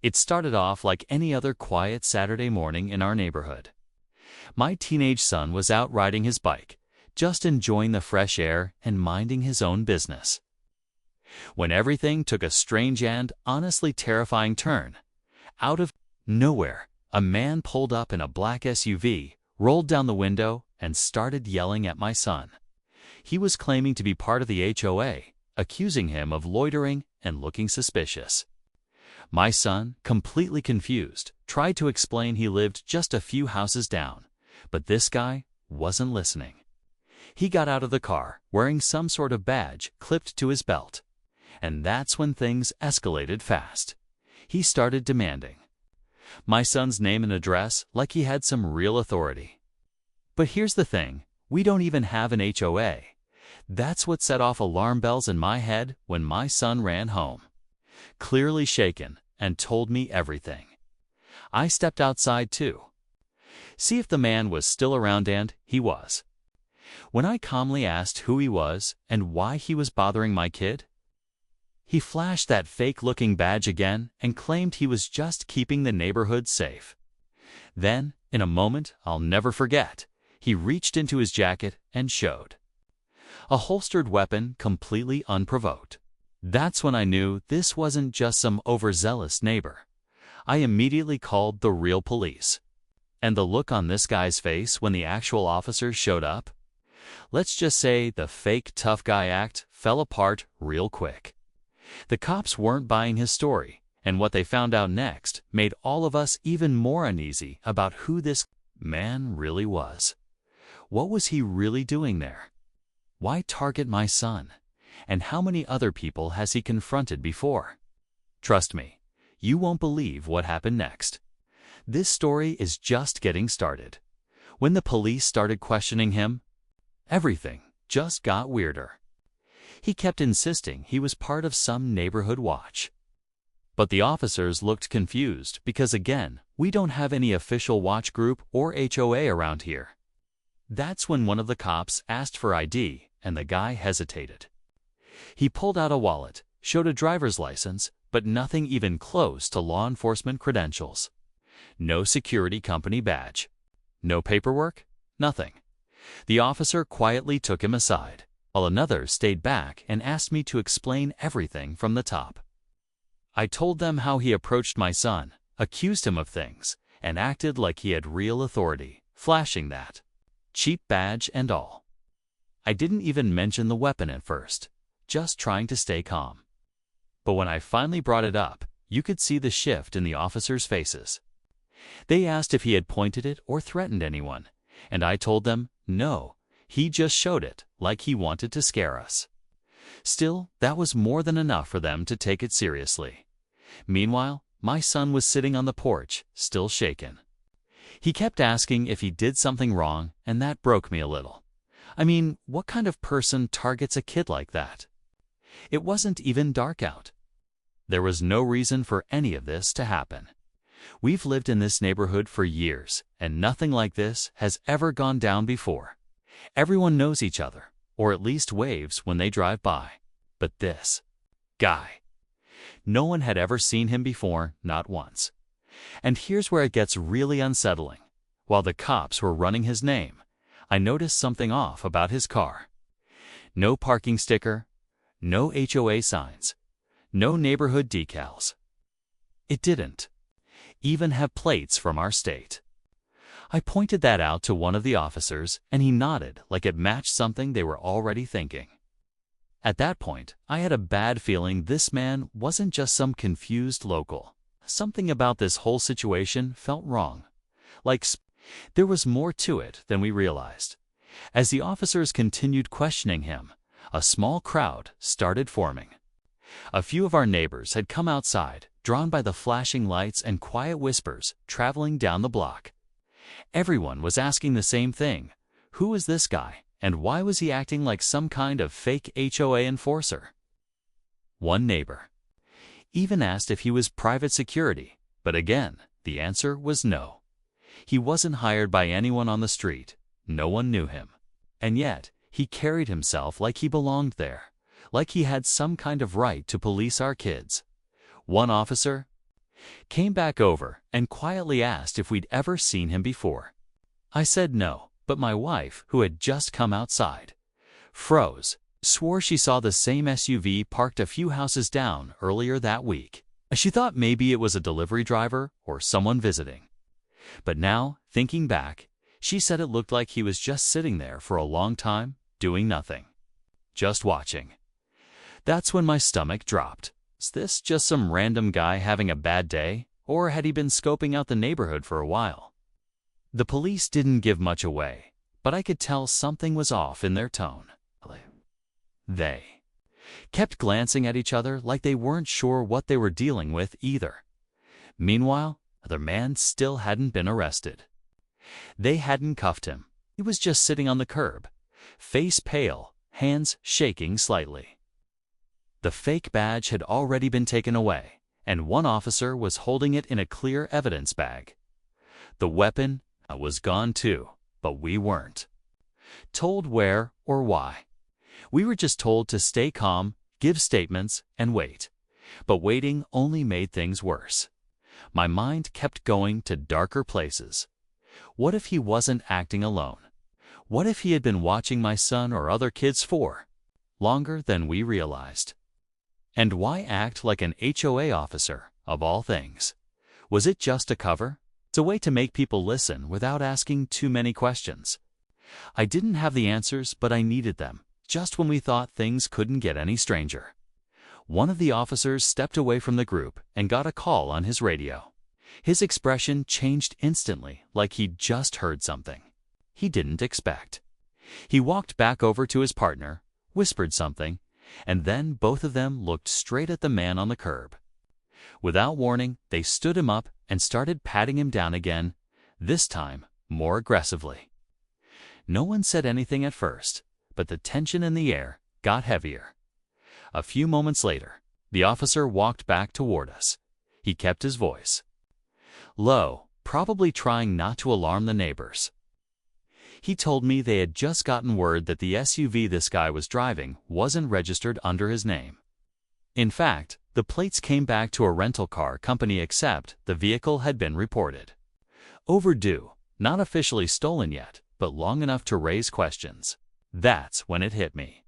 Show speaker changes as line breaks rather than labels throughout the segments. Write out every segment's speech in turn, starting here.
It started off like any other quiet Saturday morning in our neighborhood. My teenage son was out riding his bike, just enjoying the fresh air and minding his own business, when everything took a strange and honestly terrifying turn. Out of nowhere, a man pulled up in a black SUV, rolled down the window, and started yelling at my son. He was claiming to be part of the HOA, accusing him of loitering and looking suspicious. My son, completely confused, tried to explain he lived just a few houses down, but this guy wasn't listening. He got out of the car, wearing some sort of badge clipped to his belt. And that's when things escalated fast. He started demanding my son's name and address like he had some real authority. But here's the thing, we don't even have an HOA. That's what set off alarm bells in my head when my son ran home, clearly shaken, and told me everything. I stepped outside too, see if the man was still around, and he was. When I calmly asked who he was and why he was bothering my kid, he flashed that fake-looking badge again and claimed he was just keeping the neighborhood safe. Then, in a moment I'll never forget, he reached into his jacket and showed a holstered weapon completely unprovoked. That's when I knew this wasn't just some overzealous neighbor. I immediately called the real police. And the look on this guy's face when the actual officers showed up? Let's just say the fake tough guy act fell apart real quick. The cops weren't buying his story, and what they found out next made all of us even more uneasy about who this man really was. What was he really doing there? Why target my son? And how many other people has he confronted before? Trust me, you won't believe what happened next. This story is just getting started. When the police started questioning him, everything just got weirder. He kept insisting he was part of some neighborhood watch. But the officers looked confused because, again, we don't have any official watch group or HOA around here. That's when one of the cops asked for ID, and the guy hesitated. He pulled out a wallet, showed a driver's license, but nothing even close to law enforcement credentials. No security company badge. No paperwork. Nothing. The officer quietly took him aside, while another stayed back and asked me to explain everything from the top. I told them how he approached my son, accused him of things, and acted like he had real authority, flashing that cheap badge and all. I didn't even mention the weapon at first, just trying to stay calm. But when I finally brought it up, you could see the shift in the officers' faces. They asked if he had pointed it or threatened anyone, and I told them no, he just showed it like he wanted to scare us. Still, that was more than enough for them to take it seriously. Meanwhile, my son was sitting on the porch, still shaken. He kept asking if he did something wrong, and that broke me a little. I mean, what kind of person targets a kid like that? It wasn't even dark out. There was no reason for any of this to happen. We've lived in this neighborhood for years, and nothing like this has ever gone down before. Everyone knows each other, or at least waves when they drive by. But this guy, no one had ever seen him before, not once. And here's where it gets really unsettling. While the cops were running his name, I noticed something off about his car. No parking sticker, no HOA signs, no neighborhood decals. It didn't even have plates from our state. I pointed that out to one of the officers, and he nodded like it matched something they were already thinking. At that point, I had a bad feeling this man wasn't just some confused local. Something about this whole situation felt wrong. There was more to it than we realized. As the officers continued questioning him, a small crowd started forming. A few of our neighbors had come outside, drawn by the flashing lights and quiet whispers traveling down the block. Everyone was asking the same thing. Who is this guy, and why was he acting like some kind of fake HOA enforcer? One neighbor even asked if he was private security, but again, the answer was no. He wasn't hired by anyone on the street. No one knew him. And yet, he carried himself like he belonged there, like he had some kind of right to police our kids. One officer came back over and quietly asked if we'd ever seen him before. I said no, but my wife, who had just come outside, froze, swore she saw the same SUV parked a few houses down earlier that week. She thought maybe it was a delivery driver or someone visiting. But now, thinking back, she said it looked like he was just sitting there for a long time, doing nothing, just watching. That's when my stomach dropped. Is this just some random guy having a bad day, or had he been scoping out the neighborhood for a while? The police didn't give much away, but I could tell something was off in their tone. They kept glancing at each other like they weren't sure what they were dealing with either. Meanwhile, the man still hadn't been arrested. They hadn't cuffed him. He was just sitting on the curb, face pale, hands shaking slightly. The fake badge had already been taken away, and one officer was holding it in a clear evidence bag. The weapon was gone too, but we weren't told where or why. We were just told to stay calm, give statements, and wait. But waiting only made things worse. My mind kept going to darker places. What if he wasn't acting alone? What if he had been watching my son or other kids for longer than we realized? And why act like an HOA officer, of all things? Was it just a cover? It's a way to make people listen without asking too many questions. I didn't have the answers, but I needed them, just when we thought things couldn't get any stranger. One of the officers stepped away from the group and got a call on his radio. His expression changed instantly, like he'd just heard something he didn't expect. He walked back over to his partner, whispered something, and then both of them looked straight at the man on the curb. Without warning, they stood him up and started patting him down again, this time more aggressively. No one said anything at first, but the tension in the air got heavier. A few moments later, the officer walked back toward us. He kept his voice low, probably trying not to alarm the neighbors. He told me they had just gotten word that the SUV this guy was driving wasn't registered under his name. In fact, the plates came back to a rental car company, except the vehicle had been reported overdue, not officially stolen yet, but long enough to raise questions. That's when it hit me.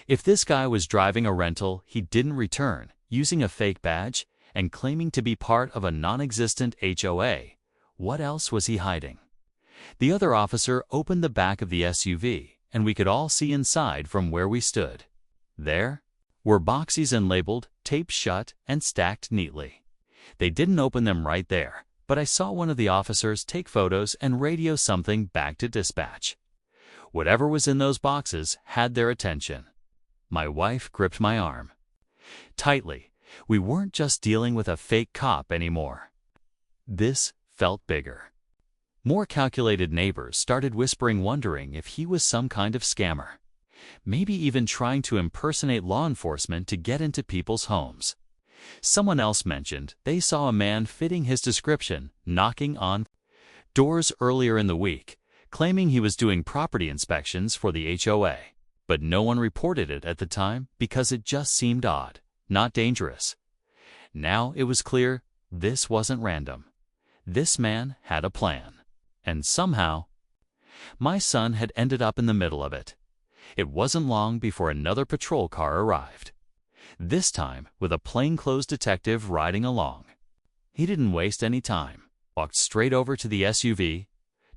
If this guy was driving a rental he didn't return, using a fake badge, and claiming to be part of a non-existent HOA, what else was he hiding? The other officer opened the back of the SUV, and we could all see inside from where we stood. There were boxes and labeled, taped shut, and stacked neatly. They didn't open them right there, but I saw one of the officers take photos and radio something back to dispatch. Whatever was in those boxes had their attention. My wife gripped my arm tightly. We weren't just dealing with a fake cop anymore. This felt bigger. More calculated neighbors started whispering, wondering if he was some kind of scammer, maybe even trying to impersonate law enforcement to get into people's homes. Someone else mentioned they saw a man fitting his description knocking on doors earlier in the week, claiming he was doing property inspections for the HOA. But no one reported it at the time because it just seemed odd, not dangerous. Now it was clear this wasn't random. This man had a plan. And somehow, my son had ended up in the middle of it. It wasn't long before another patrol car arrived, this time with a plainclothes detective riding along. He didn't waste any time, walked straight over to the SUV,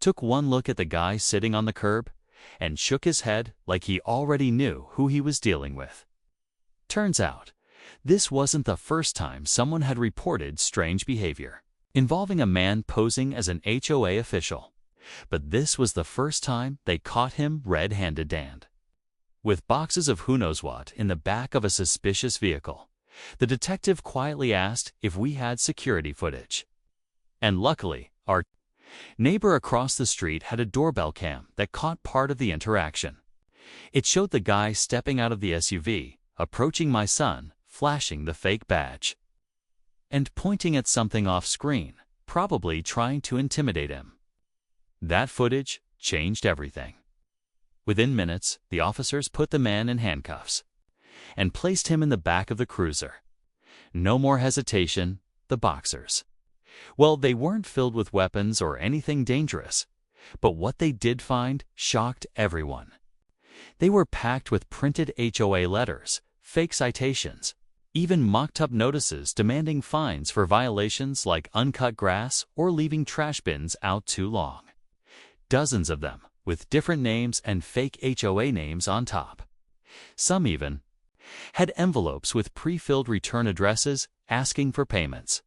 took one look at the guy sitting on the curb, and shook his head like he already knew who he was dealing with. Turns out, this wasn't the first time someone had reported strange behavior involving a man posing as an HOA official, but this was the first time they caught him red-handed, with boxes of who knows what in the back of a suspicious vehicle. The detective quietly asked if we had security footage. And luckily, our neighbor across the street had a doorbell cam that caught part of the interaction. It showed the guy stepping out of the SUV, approaching my son, flashing the fake badge, and pointing at something off-screen, probably trying to intimidate him. That footage changed everything. Within minutes, the officers put the man in handcuffs and placed him in the back of the cruiser. No more hesitation, the boxers. Well, they weren't filled with weapons or anything dangerous, but what they did find shocked everyone. They were packed with printed HOA letters, fake citations, even mocked-up notices demanding fines for violations like uncut grass or leaving trash bins out too long. Dozens of them, with different names and fake HOA names on top. Some even had envelopes with pre-filled return addresses asking for payments.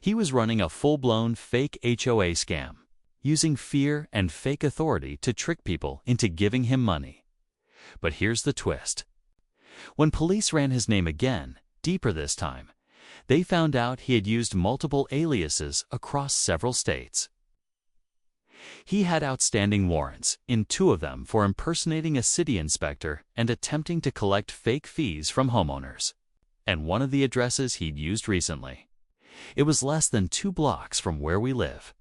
He was running a full-blown fake HOA scam, using fear and fake authority to trick people into giving him money. But here's the twist. When police ran his name again, deeper this time, they found out he had used multiple aliases across several states. He had outstanding warrants, in 2 of them for impersonating a city inspector and attempting to collect fake fees from homeowners. And one of the addresses he'd used recently. It was less than 2 blocks from where we live.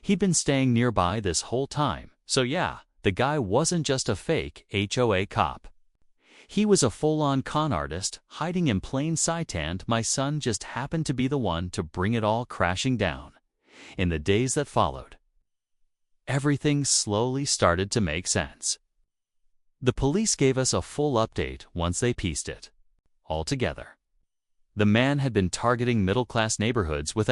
He'd been staying nearby this whole time, so yeah, the guy wasn't just a fake HOA cop. He was a full-on con artist, hiding in plain sight, and my son just happened to be the one to bring it all crashing down. In the days that followed, everything slowly started to make sense. The police gave us a full update once they pieced it all together. The man had been targeting middle-class neighborhoods with